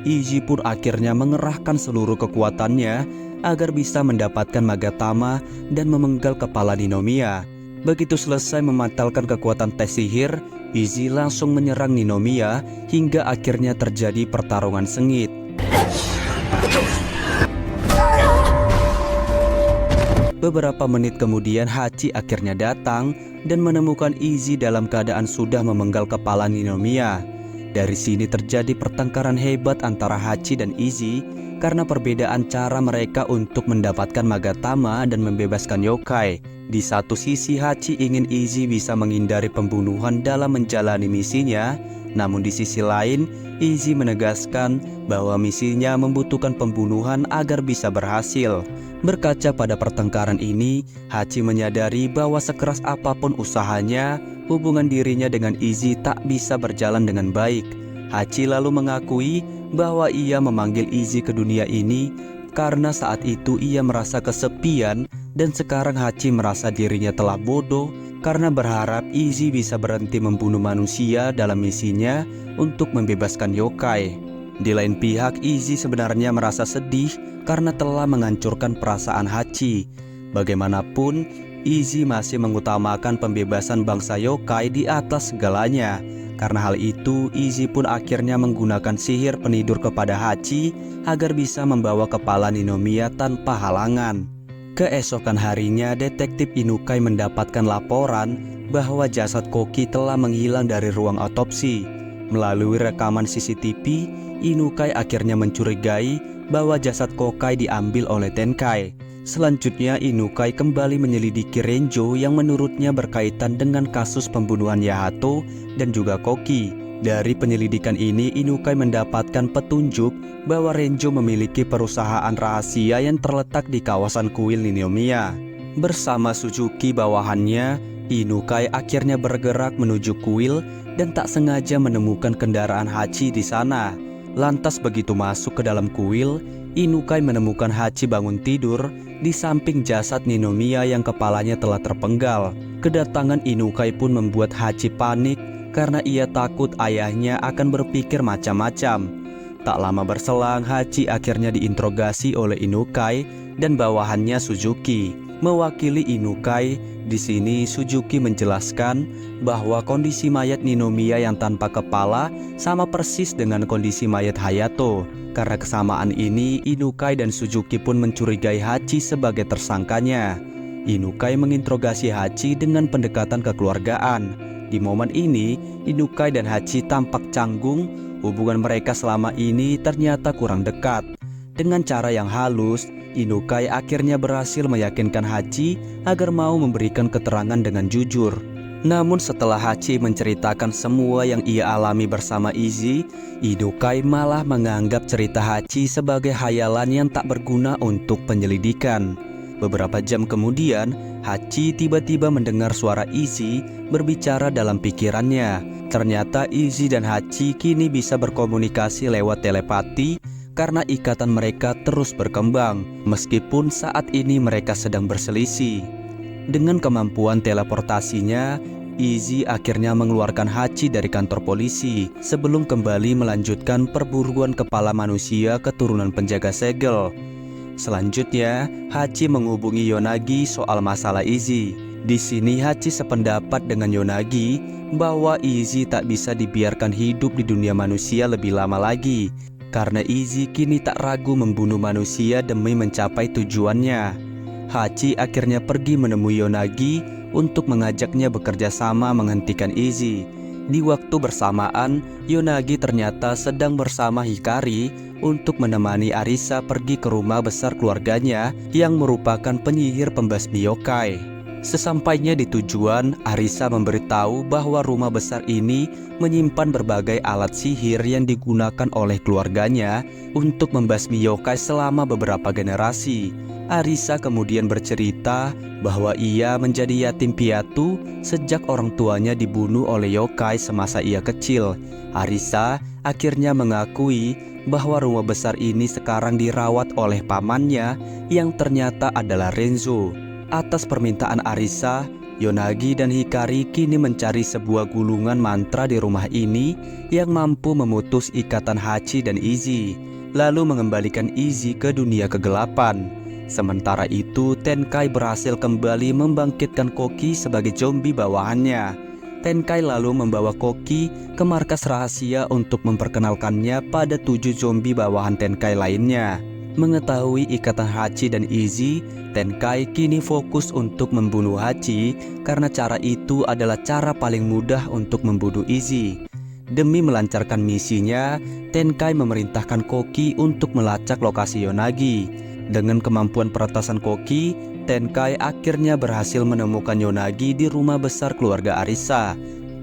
Izzy pun akhirnya mengerahkan seluruh kekuatannya agar bisa mendapatkan Magatama dan memenggal kepala Ninomiya. Begitu selesai memantalkan kekuatan tes sihir, Izzy langsung menyerang Ninomiya hingga akhirnya terjadi pertarungan sengit. Beberapa menit kemudian Hachi akhirnya datang dan menemukan Izzy dalam keadaan sudah memenggal kepala Ninomiya. Dari sini terjadi pertengkaran hebat antara Hachi dan Izzy karena perbedaan cara mereka untuk mendapatkan Magatama dan membebaskan yokai. Di satu sisi Hachi ingin Izzy bisa menghindari pembunuhan dalam menjalani misinya, Namun di sisi lain, Izzy menegaskan bahwa misinya membutuhkan pembunuhan agar bisa berhasil. Berkaca pada pertengkaran ini, Hachi menyadari bahwa sekeras apapun usahanya, hubungan dirinya dengan Izzy tak bisa berjalan dengan baik. Hachi lalu mengakui bahwa ia memanggil Izzy ke dunia ini karena saat itu ia merasa kesepian, dan sekarang Hachi merasa dirinya telah bodoh karena berharap Izzy bisa berhenti membunuh manusia dalam misinya untuk membebaskan yokai. Di lain pihak, Izzy sebenarnya merasa sedih karena telah menghancurkan perasaan Hachi. Bagaimanapun, Izzy masih mengutamakan pembebasan bangsa yokai di atas segalanya. Karena hal itu, Izzy pun akhirnya menggunakan sihir penidur kepada Hachi agar bisa membawa kepala Ninomiya tanpa halangan. Keesokan harinya, detektif Inukai mendapatkan laporan bahwa jasad Koki telah menghilang dari ruang otopsi. Melalui rekaman CCTV, Inukai akhirnya mencurigai bahwa jasad Kokai diambil oleh Tenkai. Selanjutnya, Inukai kembali menyelidiki Renjo yang menurutnya berkaitan dengan kasus pembunuhan Yahato dan juga Koki. Dari penyelidikan ini, Inukai mendapatkan petunjuk bahwa Renjo memiliki perusahaan rahasia yang terletak di kawasan kuil Ninomiya. Bersama Suzuki bawahannya, Inukai akhirnya bergerak menuju kuil dan tak sengaja menemukan kendaraan Hachi di sana. Lantas begitu masuk ke dalam kuil, Inukai menemukan Hachi bangun tidur di samping jasad Ninomiya yang kepalanya telah terpenggal. Kedatangan Inukai pun membuat Hachi panik karena ia takut ayahnya akan berpikir macam-macam. Tak lama berselang, Hachi akhirnya diinterogasi oleh Inukai dan bawahannya Suzuki. Mewakili Inukai, di sini Suzuki menjelaskan bahwa kondisi mayat Ninomiya yang tanpa kepala sama persis dengan kondisi mayat Hayato. Karena kesamaan ini, Inukai dan Suzuki pun mencurigai Hachi sebagai tersangkanya. Inukai menginterogasi Hachi dengan pendekatan kekeluargaan. Di momen ini, Inukai dan Hachi tampak canggung. Hubungan mereka selama ini ternyata kurang dekat. Dengan cara yang halus, Inukai akhirnya berhasil meyakinkan Hachi agar mau memberikan keterangan dengan jujur. Namun setelah Hachi menceritakan semua yang ia alami bersama Izzy, Inukai malah menganggap cerita Hachi sebagai hayalan yang tak berguna untuk penyelidikan. Beberapa jam kemudian, Hachi tiba-tiba mendengar suara Izzy berbicara dalam pikirannya. Ternyata Izzy dan Hachi kini bisa berkomunikasi lewat telepati karena ikatan mereka terus berkembang, meskipun saat ini mereka sedang berselisih. Dengan kemampuan teleportasinya, Izzy akhirnya mengeluarkan Hachi dari kantor polisi sebelum kembali melanjutkan perburuan kepala manusia keturunan penjaga segel. Selanjutnya, Hachi menghubungi Yonagi soal masalah Izzy. Di sini Hachi sependapat dengan Yonagi bahwa Izzy tak bisa dibiarkan hidup di dunia manusia lebih lama lagi, karena Izzy kini tak ragu membunuh manusia demi mencapai tujuannya. Hachi akhirnya pergi menemui Yonagi untuk mengajaknya bekerja sama menghentikan Izzy. Di waktu bersamaan, Yonagi ternyata sedang bersama Hikari untuk menemani Arisa pergi ke rumah besar keluarganya yang merupakan penyihir pembasmi yokai. Sesampainya di tujuan, Arisa memberitahu bahwa rumah besar ini menyimpan berbagai alat sihir yang digunakan oleh keluarganya untuk membasmi yokai selama beberapa generasi. Arisa kemudian bercerita bahwa ia menjadi yatim piatu sejak orang tuanya dibunuh oleh yokai semasa ia kecil. Arisa akhirnya mengakui bahwa rumah besar ini sekarang dirawat oleh pamannya yang ternyata adalah Renzo. Atas permintaan Arisa, Yonagi dan Hikari kini mencari sebuah gulungan mantra di rumah ini yang mampu memutus ikatan Hachi dan Izzy, lalu mengembalikan Izzy ke dunia kegelapan. Sementara itu, Tenkai berhasil kembali membangkitkan Koki sebagai zombie bawahannya. Tenkai lalu membawa Koki ke markas rahasia untuk memperkenalkannya pada 7 zombie bawahan Tenkai lainnya. Mengetahui ikatan Hachi dan Izzy, Tenkai kini fokus untuk membunuh Hachi karena cara itu adalah cara paling mudah untuk membunuh Izzy. Demi melancarkan misinya, Tenkai memerintahkan Koki untuk melacak lokasi Yonagi. Dengan kemampuan peretasan Koki, Tenkai akhirnya berhasil menemukan Yonagi di rumah besar keluarga Arisa.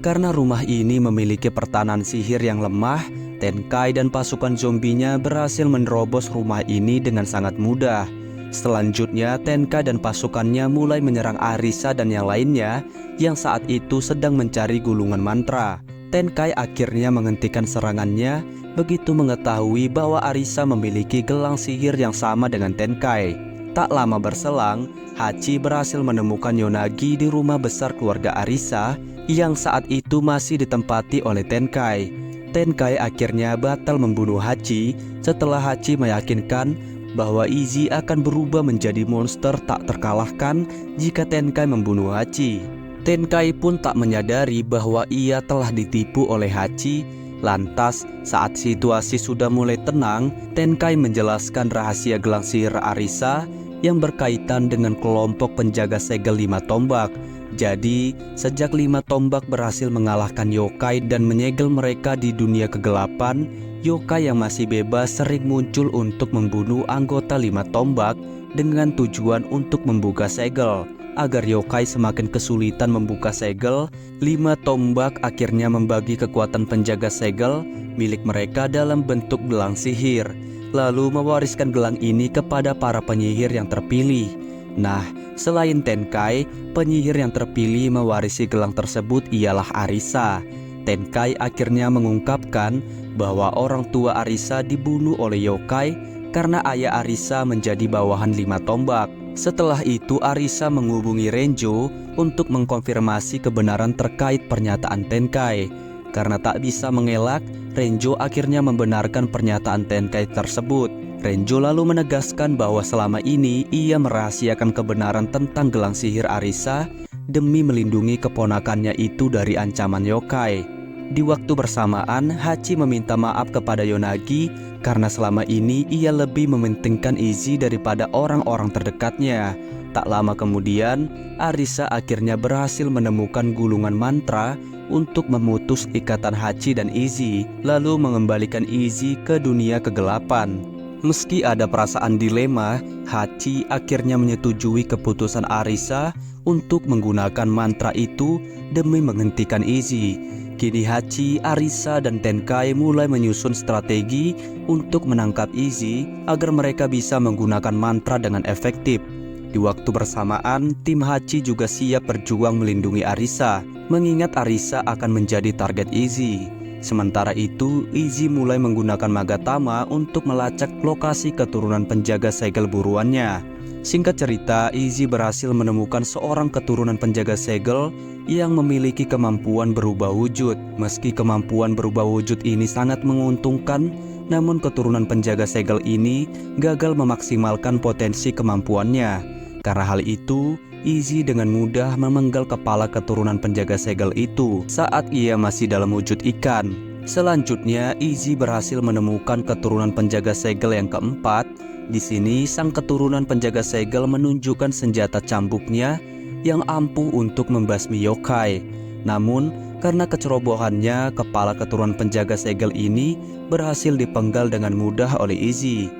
Karena rumah ini memiliki pertahanan sihir yang lemah, Tenkai dan pasukan zombinya berhasil menerobos rumah ini dengan sangat mudah. Selanjutnya, Tenkai dan pasukannya mulai menyerang Arisa dan yang lainnya yang saat itu sedang mencari gulungan mantra. Tenkai akhirnya menghentikan serangannya begitu mengetahui bahwa Arisa memiliki gelang sihir yang sama dengan Tenkai. Tak lama berselang, Hachi berhasil menemukan Yonagi di rumah besar keluarga Arisa yang saat itu masih ditempati oleh Tenkai. Tenkai akhirnya batal membunuh Hachi setelah Hachi meyakinkan bahwa Izzy akan berubah menjadi monster tak terkalahkan jika Tenkai membunuh Hachi. Tenkai pun tak menyadari bahwa ia telah ditipu oleh Hachi. Lantas, saat situasi sudah mulai tenang, Tenkai menjelaskan rahasia gelang sihir Arisa yang berkaitan dengan kelompok penjaga segel 5 tombak. Jadi, sejak 5 tombak berhasil mengalahkan yokai dan menyegel mereka di dunia kegelapan, yokai yang masih bebas sering muncul untuk membunuh anggota 5 tombak dengan tujuan untuk membuka segel. Agar yokai semakin kesulitan membuka segel, 5 tombak akhirnya membagi kekuatan penjaga segel milik mereka dalam bentuk gelang sihir, lalu mewariskan gelang ini kepada para penyihir yang terpilih. Nah, selain Tenkai, penyihir yang terpilih mewarisi gelang tersebut ialah Arisa. Tenkai akhirnya mengungkapkan bahwa orang tua Arisa dibunuh oleh yokai karena ayah Arisa menjadi bawahan 5 tombak. Setelah itu Arisa menghubungi Renjo untuk mengkonfirmasi kebenaran terkait pernyataan Tenkai. Karena tak bisa mengelak, Renjo akhirnya membenarkan pernyataan Tenkai tersebut. Renjo lalu menegaskan bahwa selama ini ia merahasiakan kebenaran tentang gelang sihir Arisa demi melindungi keponakannya itu dari ancaman yokai. Di waktu bersamaan, Hachi meminta maaf kepada Yonagi karena selama ini ia lebih mementingkan Izzy daripada orang-orang terdekatnya. Tak lama kemudian, Arisa akhirnya berhasil menemukan gulungan mantra untuk memutus ikatan Hachi dan Izzy, lalu mengembalikan Izzy ke dunia kegelapan. Meski ada perasaan dilema, Hachi akhirnya menyetujui keputusan Arisa untuk menggunakan mantra itu demi menghentikan Izzy. Kini Hachi, Arisa, dan Tenkai mulai menyusun strategi untuk menangkap Izzy agar mereka bisa menggunakan mantra dengan efektif. Di waktu bersamaan, tim Hachi juga siap berjuang melindungi Arisa, mengingat Arisa akan menjadi target Izzy. Sementara itu, Izzy mulai menggunakan Magatama untuk melacak lokasi keturunan penjaga segel buruannya. Singkat cerita, Izzy berhasil menemukan seorang keturunan penjaga segel yang memiliki kemampuan berubah wujud. Meski kemampuan berubah wujud ini sangat menguntungkan, namun keturunan penjaga segel ini gagal memaksimalkan potensi kemampuannya. Karena hal itu, Izzy dengan mudah memenggal kepala keturunan penjaga segel itu saat ia masih dalam wujud ikan. Selanjutnya, Izzy berhasil menemukan keturunan penjaga segel yang keempat. Di sini, sang keturunan penjaga segel menunjukkan senjata cambuknya yang ampuh untuk membasmi yokai. Namun, karena kecerobohannya, kepala keturunan penjaga segel ini berhasil dipenggal dengan mudah oleh Izzy.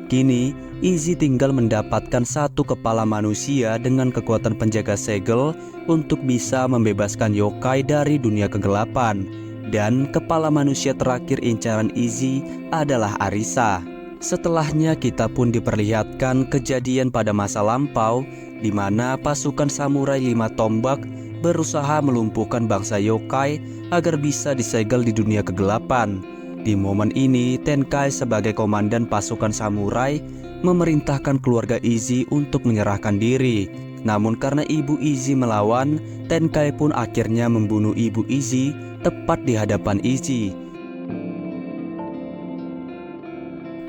Kini, Izzy tinggal mendapatkan satu kepala manusia dengan kekuatan penjaga segel untuk bisa membebaskan yokai dari dunia kegelapan. Dan kepala manusia terakhir incaran Izzy adalah Arisa. Setelahnya kita pun diperlihatkan kejadian pada masa lampau di mana pasukan samurai 5 tombak berusaha melumpuhkan bangsa yokai agar bisa disegel di dunia kegelapan. Di momen ini, Tenkai sebagai komandan pasukan samurai memerintahkan keluarga Izzy untuk menyerahkan diri. Namun karena ibu Izzy melawan, Tenkai pun akhirnya membunuh ibu Izzy tepat di hadapan Izzy.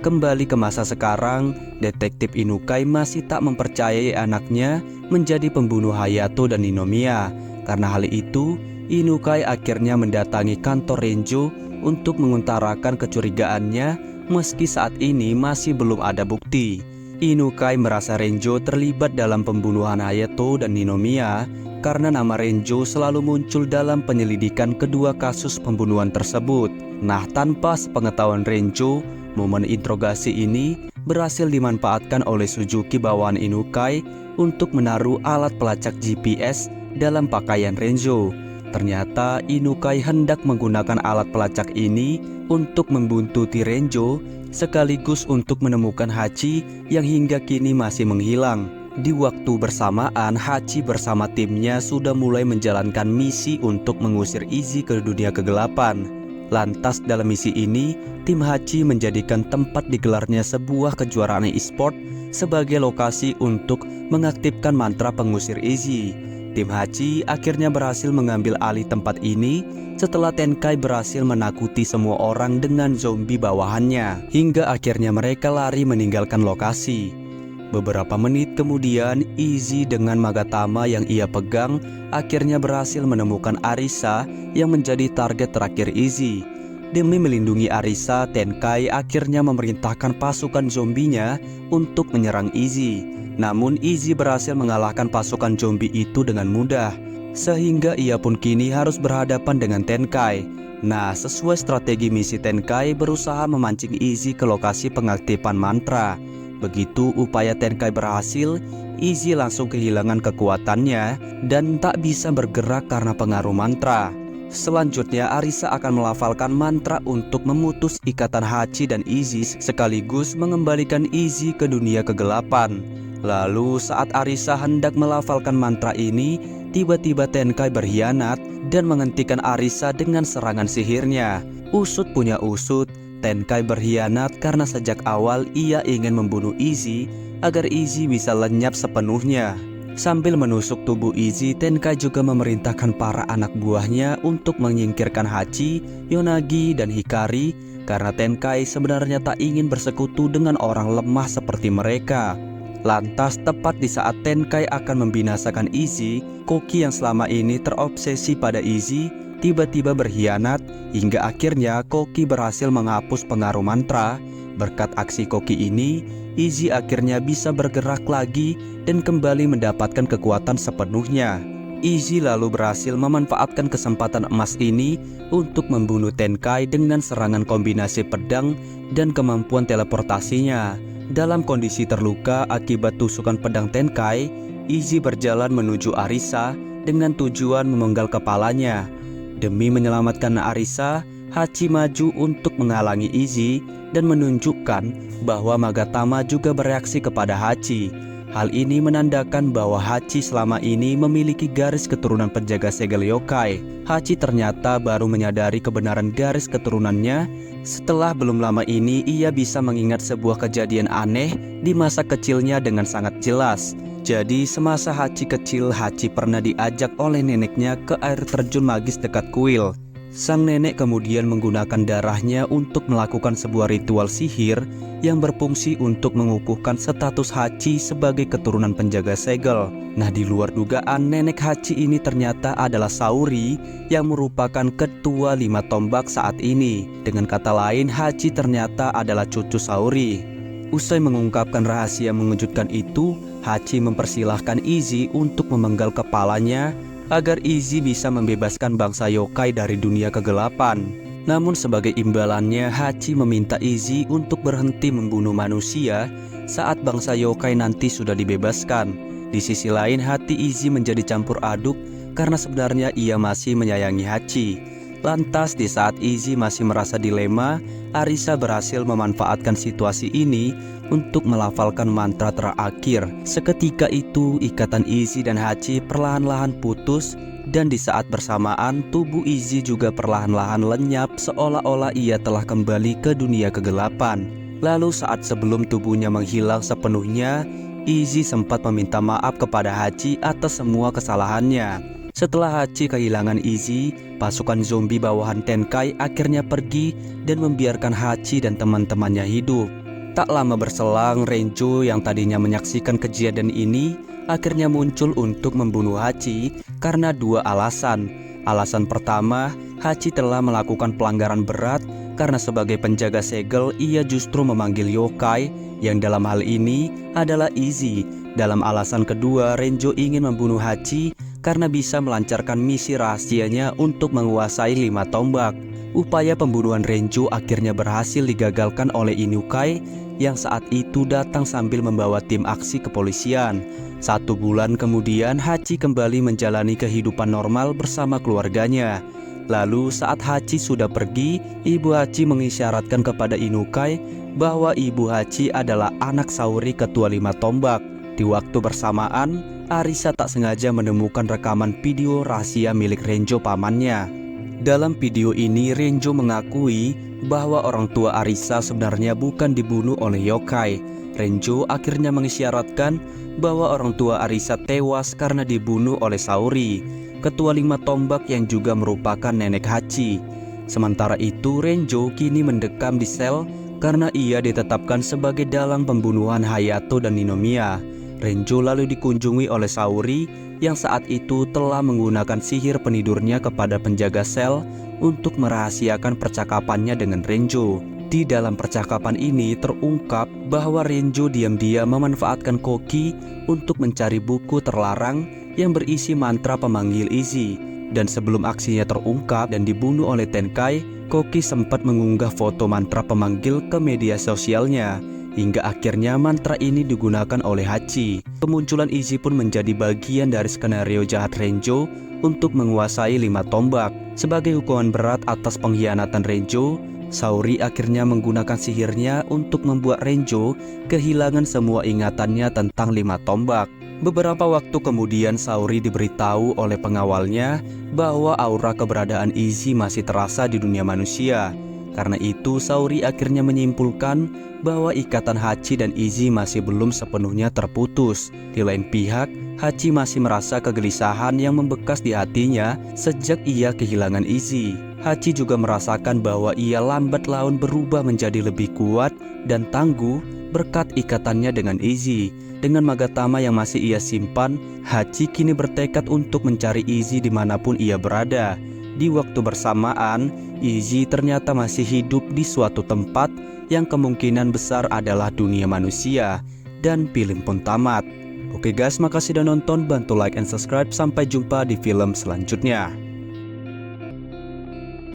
Kembali ke masa sekarang, detektif Inukai masih tak mempercayai anaknya menjadi pembunuh Hayato dan Ninomiya. Karena hal itu, Inukai akhirnya mendatangi kantor Renjo untuk mengutarakan kecurigaannya meski saat ini masih belum ada bukti. Inukai merasa Renjo terlibat dalam pembunuhan Hayato dan Ninomiya karena nama Renjo selalu muncul dalam penyelidikan kedua kasus pembunuhan tersebut. Nah, tanpa sepengetahuan Renjo, momen interogasi ini berhasil dimanfaatkan oleh Suzuki bawahan Inukai untuk menaruh alat pelacak GPS dalam pakaian Renjo. Ternyata Inukai hendak menggunakan alat pelacak ini untuk membuntuti Renjo sekaligus untuk menemukan Hachi yang hingga kini masih menghilang. Di waktu bersamaan, Hachi bersama timnya sudah mulai menjalankan misi untuk mengusir Izzy ke dunia kegelapan. Lantas dalam misi ini, tim Hachi menjadikan tempat digelarnya sebuah kejuaraan e-sport sebagai lokasi untuk mengaktifkan mantra pengusir Izzy. Tim Hachi akhirnya berhasil mengambil alih tempat ini setelah Tenkai berhasil menakuti semua orang dengan zombie bawahannya, hingga akhirnya mereka lari meninggalkan lokasi. Beberapa menit kemudian, Izzy dengan Magatama yang ia pegang akhirnya berhasil menemukan Arisa yang menjadi target terakhir Izzy. Demi melindungi Arisa, Tenkai akhirnya memerintahkan pasukan zombinya untuk menyerang Izzy. Namun Izzy berhasil mengalahkan pasukan zombie itu dengan mudah, sehingga ia pun kini harus berhadapan dengan Tenkai. Nah, sesuai strategi misi, Tenkai berusaha memancing Izzy ke lokasi pengaktifan mantra. Begitu upaya Tenkai berhasil, Izzy langsung kehilangan kekuatannya dan tak bisa bergerak karena pengaruh mantra. Selanjutnya Arisa akan melafalkan mantra untuk memutus ikatan Hachi dan Izzy sekaligus mengembalikan Izzy ke dunia kegelapan. Lalu saat Arisa hendak melafalkan mantra ini, tiba-tiba Tenkai berkhianat dan menghentikan Arisa dengan serangan sihirnya. Usut punya usut, Tenkai berkhianat karena sejak awal ia ingin membunuh Izzy agar Izzy bisa lenyap sepenuhnya. Sambil menusuk tubuh Izzy, Tenkai juga memerintahkan para anak buahnya untuk menyingkirkan Hachi, Yonagi, dan Hikari karena Tenkai sebenarnya tak ingin bersekutu dengan orang lemah seperti mereka. Lantas tepat di saat Tenkai akan membinasakan Izzy, Koki yang selama ini terobsesi pada Izzy tiba-tiba berkhianat hingga akhirnya Koki berhasil menghapus pengaruh mantra. Berkat aksi Koki ini, Izzy akhirnya bisa bergerak lagi dan kembali mendapatkan kekuatan sepenuhnya. Izzy lalu berhasil memanfaatkan kesempatan emas ini untuk membunuh Tenkai dengan serangan kombinasi pedang dan kemampuan teleportasinya. Dalam kondisi terluka akibat tusukan pedang Tenkai, Izzy berjalan menuju Arisa dengan tujuan memenggal kepalanya. Demi menyelamatkan Arisa, Hachi maju untuk menghalangi Izzy dan menunjukkan bahwa Magatama juga bereaksi kepada Hachi. Hal ini menandakan bahwa Hachi selama ini memiliki garis keturunan penjaga segel yokai. Hachi ternyata baru menyadari kebenaran garis keturunannya setelah belum lama ini ia bisa mengingat sebuah kejadian aneh di masa kecilnya dengan sangat jelas. Jadi semasa Hachi kecil, Hachi pernah diajak oleh neneknya ke air terjun magis dekat kuil. Sang nenek kemudian menggunakan darahnya untuk melakukan sebuah ritual sihir yang berfungsi untuk mengukuhkan status Hachi sebagai keturunan penjaga segel. Nah, di luar dugaan, nenek Hachi ini ternyata adalah Saori yang merupakan ketua 5 tombak saat ini. Dengan kata lain, Hachi ternyata adalah cucu Saori. Usai mengungkapkan rahasia mengejutkan itu, Hachi mempersilahkan Izzy untuk memenggal kepalanya agar Izzy bisa membebaskan bangsa yokai dari dunia kegelapan. Namun sebagai imbalannya, Hachi meminta Izzy untuk berhenti membunuh manusia saat bangsa yokai nanti sudah dibebaskan. Di sisi lain, hati Izzy menjadi campur aduk karena sebenarnya ia masih menyayangi Hachi. Lantas di saat Izzy masih merasa dilema, Arisa berhasil memanfaatkan situasi ini untuk melafalkan mantra terakhir. Seketika itu ikatan Izzy dan Hachi perlahan-lahan putus dan di saat bersamaan tubuh Izzy juga perlahan-lahan lenyap seolah-olah ia telah kembali ke dunia kegelapan. Lalu saat sebelum tubuhnya menghilang sepenuhnya, Izzy sempat meminta maaf kepada Hachi atas semua kesalahannya. Setelah Hachi kehilangan Izzy, pasukan zombie bawahan Tenkai akhirnya pergi dan membiarkan Hachi dan teman-temannya hidup. Tak lama berselang, Renjo yang tadinya menyaksikan kejadian ini akhirnya muncul untuk membunuh Hachi karena 2 alasan. Alasan pertama, Hachi telah melakukan pelanggaran berat karena sebagai penjaga segel ia justru memanggil yokai yang dalam hal ini adalah Izzy. Dalam alasan kedua, Renjo ingin membunuh Hachi karena bisa melancarkan misi rahasianya untuk menguasai 5 tombak. Upaya pembunuhan Renjo akhirnya berhasil digagalkan oleh Inukai yang saat itu datang sambil membawa tim aksi kepolisian. 1 bulan kemudian Hachi kembali menjalani kehidupan normal bersama keluarganya. Lalu saat Hachi sudah pergi, Ibu Hachi mengisyaratkan kepada Inukai bahwa Ibu Hachi adalah anak Saori ketua 5 tombak. Di waktu bersamaan, Arisa tak sengaja menemukan rekaman video rahasia milik Renjo pamannya. Dalam video ini Renjo mengakui bahwa orang tua Arisa sebenarnya bukan dibunuh oleh yokai. Renjo akhirnya mengisyaratkan bahwa orang tua Arisa tewas karena dibunuh oleh Saori, ketua 5 tombak yang juga merupakan nenek Hachi. Sementara itu Renjo kini mendekam di sel karena ia ditetapkan sebagai dalang pembunuhan Hayato dan Ninomiya. Renjo lalu dikunjungi oleh Saori yang saat itu telah menggunakan sihir penidurnya kepada penjaga sel untuk merahasiakan percakapannya dengan Renjo. Di dalam percakapan ini terungkap bahwa Renjo diam-diam memanfaatkan Koki untuk mencari buku terlarang yang berisi mantra pemanggil Izzy. Dan sebelum aksinya terungkap dan dibunuh oleh Tenkai, Koki sempat mengunggah foto mantra pemanggil ke media sosialnya. Hingga akhirnya mantra ini digunakan oleh Hachi. Kemunculan Izzy pun menjadi bagian dari skenario jahat Renjo untuk menguasai 5 tombak. Sebagai hukuman berat atas pengkhianatan Renjo, Saori akhirnya menggunakan sihirnya untuk membuat Renjo kehilangan semua ingatannya tentang 5 tombak. Beberapa waktu kemudian Saori diberitahu oleh pengawalnya bahwa aura keberadaan Izzy masih terasa di dunia manusia. Karena itu Saori akhirnya menyimpulkan bahwa ikatan Hachi dan Izzy masih belum sepenuhnya terputus. Di lain pihak, Hachi masih merasa kegelisahan yang membekas di hatinya sejak ia kehilangan Izzy. Hachi juga merasakan bahwa ia lambat laun berubah menjadi lebih kuat dan tangguh berkat ikatannya dengan Izzy. Dengan Magatama yang masih ia simpan, Hachi kini bertekad untuk mencari Izzy dimanapun ia berada. Di waktu bersamaan, Izzy ternyata masih hidup di suatu tempat yang kemungkinan besar adalah dunia manusia, dan film pun tamat. Oke guys, makasih udah nonton, bantu like and subscribe, sampai jumpa di film selanjutnya.